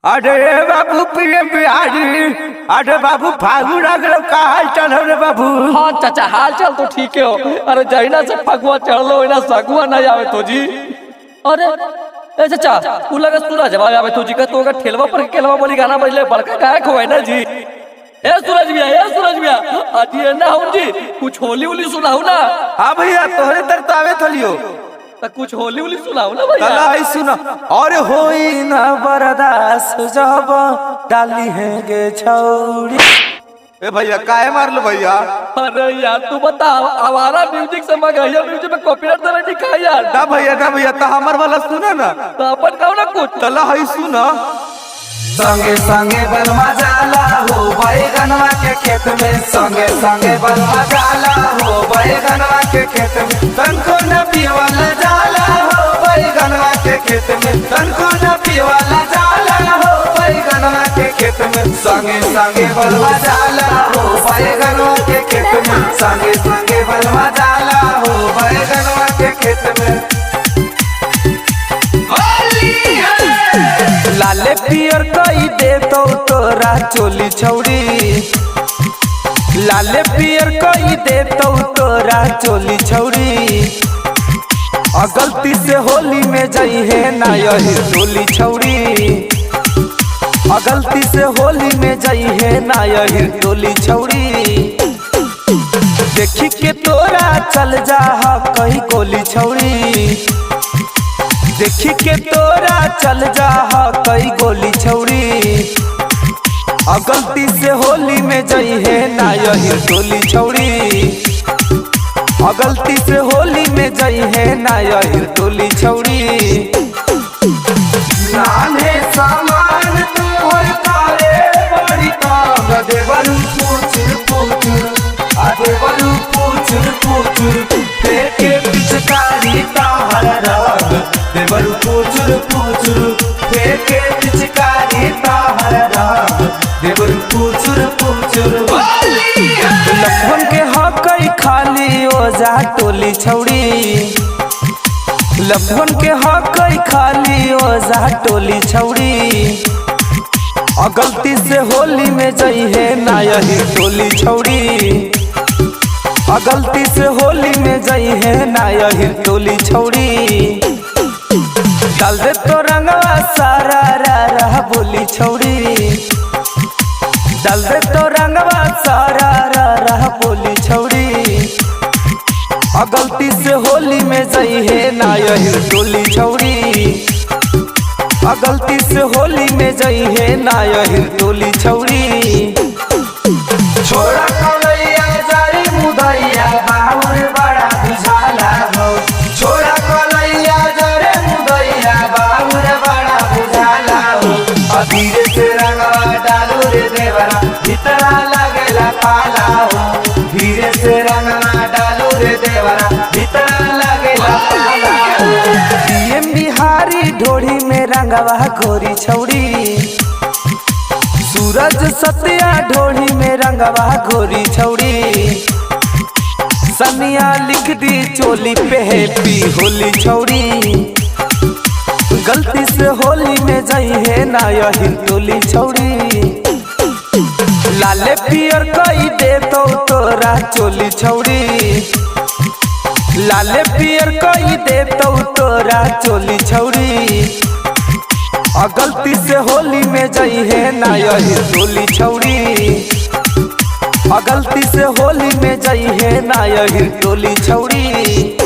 अरे बाबू प्रिय बिहारी। अरे बाबू फागुन आ गए, का हाल चाल है रे बाबू? हाँ चाचा हाल चाल तो ठीक है हो। अरे जहिना से फगुआ चढ़लो ना सगुआ नहीं आवे तो जी। अरे ए चाचा तू लगा सूरज भाई आवे तो जी का तो अगर ठेलवा पर केलवा बोली गाना बजले बड़का गायक होए ना जी। ए सूरज भैया आज ये ना हो जी कुछ होली उली सुनाओ ना। हाँ भैया तोहरे तर तो आवे थलियो कुछ होली उली सुनाओ ना भैया। तला आई सुना। और होई ना बर्दाश्त जब डाली है गे छौड़ी। ए भैया काहे मारलो भैया? अरे यार तू बता आवारा म्यूजिक से मगहिया म्यूजिक में कॉपीराइट दे दिखा यार। ना भैया तो हमर वाला सुना ना। तो अपन कहो ना कुछ। तला आई सुना। संगे संगे बलवा जाला हो बैगनवा के खेत में, संगे संगे बलवा जाला हो बैगनवा के खेत में, तनको न पीवाला जाला हो बैगनवा के खेत में, तनको न पीवाला जाला हो बैगनवा के खेत में, संगे संगे बलवा जाला हो बैगनवा के खेत में, संगे संगे बलवा जाला हो बैगनवा के खेत में। लाले पियर कई दे तो तोरा चोली छौड़ी। लाले पियर कई दे तो तोरा चोली छौड़ी। और गलती से होली में जाई है ना यही टोली छौड़ी। और गलती से होली में जाई है ना यही टोली छौड़ी। देखी के तोरा चल जा कहीं गोली छौड़ी। देखी के तोरा चल जा कई गोली छौड़ी। और गलती से होली में जाई है ना यही टोली छौड़ी। और गलती से होली में जाई है ना यही टोली छौड़ी। नाने सामान तोहर कारे बड़ी तांग देवरू पूछुर पूछुर आ देवरू पूछुर पूछुर फेंके पिचकारी ताहर रंग देवरू पूछुर पूछुर फेंके पिचकारी ताहर रंग देवरू पूछुर पूछुर। लखन के हकई खाली ओजा टोली छौड़ी। लखन के हकई खाली ओजा टोली छौड़ी। और गलती से होली में जाई है ना यही टोली छौड़ी। और गलती से होली में जाई है ना यही टोली छौड़ी। डाल दे तो रंगवा सारा रा बोली छौड़ी। डाल दे तो रंगवा सारा रा बोली छौड़ी। और गलती से होली में जाई है ना यही टोली छौड़ी। और गलती से होली में जाई है ना यही टोली छौड़ी। छोड़ा कलैया जारी मुदैया बाउर बड़ा बुझाला हो। छोड़ा कलैया जारे मुदैया बाउर बड़ा बुझाला हो। और धीरे से रंगवा डालू रे देवरा भीतरा लगेला पाला हो। धीरे से रंगवा डालू रे देवरा भीतरा लगेला पाला हो। डीएम बिहारी ढोड़ी में रंगवा गोरी छौड़ी। सूरज सत्या ढोड़ी में रंगवा गोरी छौड़ी। सनिया लिख दी चोली पे हैप्पी होली छौड़ी। गलती से होली में जाई है ना यही टोली छौड़ी। लाले पियर कई दे तो तोरा चोली छौड़ी। लाले पियर कई दे तो तोरा चोली छौड़ी। और गलती से होली में जाई है ना यही टोली छौड़ी। और गलती से होली में जाई है ना यही टोली छौड़ी।